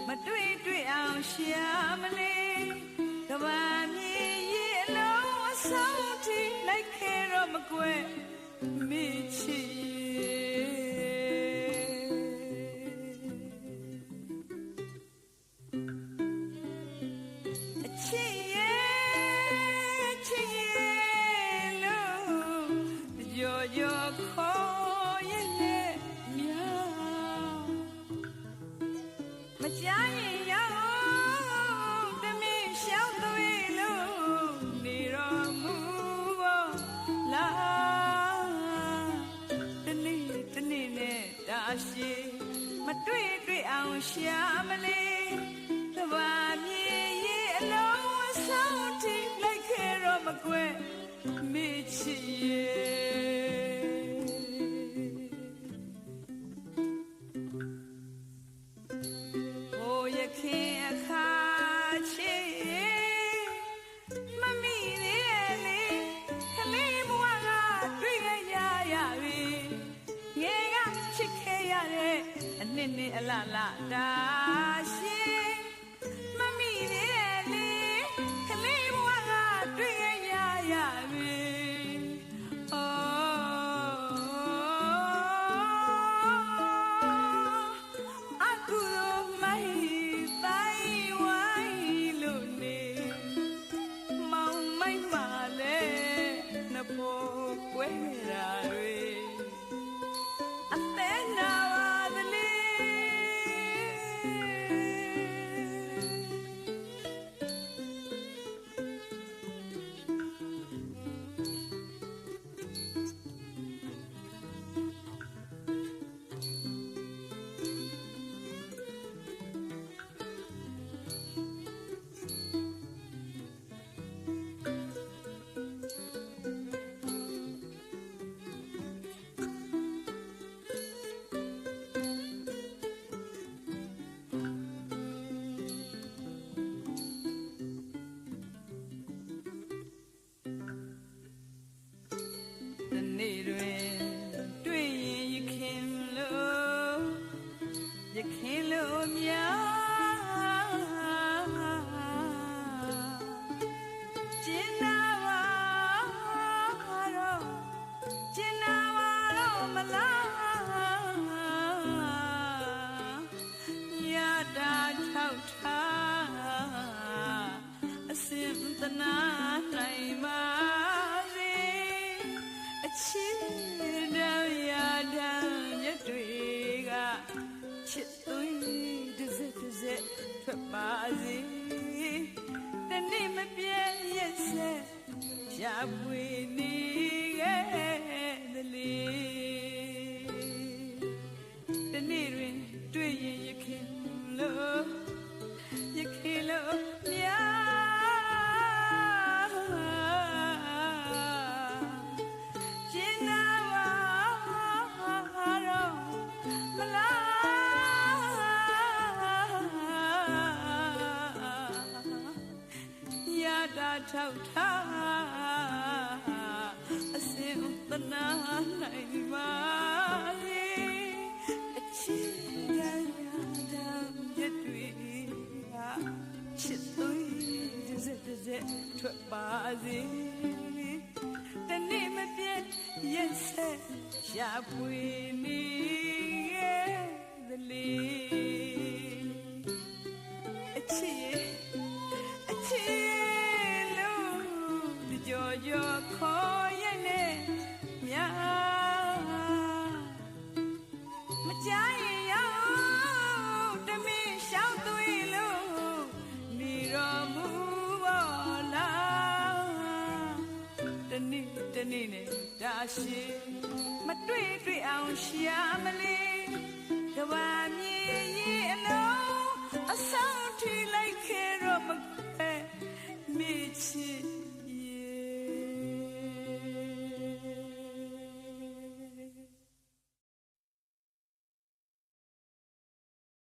မတွေ့တွေ့အောင်ရှာမလေးကဘာမြေရဲ့အလုံးအဆုံးထိလိုက်ခဲ့တော့မကွယ်မိချီအချစ်ရဲ့ချစ်ရဲ့လို့ကြော်ကြော်ခေါ်ရဲ့နဲ့များမကြားရင်ရောက်တမင်းရှောက်သွေးလို့နေတော်မူဖို့လားတနေ့တနေ့နဲ့တာရှိမတွေ့တွေ့အောင်ရှာမလေးသဘာမြေရဲ့အလုံးအဆုံးထိလိုက်ခဲ့တော့မကွယ်မိချီရဲ့ခင်အခါချေမမိသေးလေခလေးဘဝကတွေ့ခဲ့ရပြီငယ်ကချစ်ခဲ့ရတဲ့အနှစ်နှစ်အလလတာရှိမမိသေးလေခလေးဘဝကတွေ့ခဲ့ရပြီကွဲရာတွေအသက်နာပါသလေနေ့တွင်တွေ့ရင်ရခင်လို့များကျင်နာပါတော့မလားရတာထောက်ထားအစင်တနာနိုင်ပါချစ်တော်ရတာမြတ်တွေကချစ်သွေးတစ်စက်ထွက်ပါစေတနေ့မပြည့်ရဲ့ဆက်ရှာပွေနေခဲ့သလေတနေ့တွင်တွေ့ရင်ရခင်လို့ထောက်ထားအစင်သနာနိုင်ပါလေအချစ်ရတာမြတ်တွေကချစ်သွေးတစ်စက်ထွက်ပါစေတနေ့မပြည့်ရက်ဆက်ရှာဖွေနေရဲ့သလေအချစ်ကြော်ခေါ်ရဲ့နဲ့များမကြားရင်ရောက်တမင်းရှောက်သွေးလို့နေတော်မူဖို့လားတနေ့နဲ့ဒါရှိမတွေ့အောင်ရှာမလေးက ဘာမြေ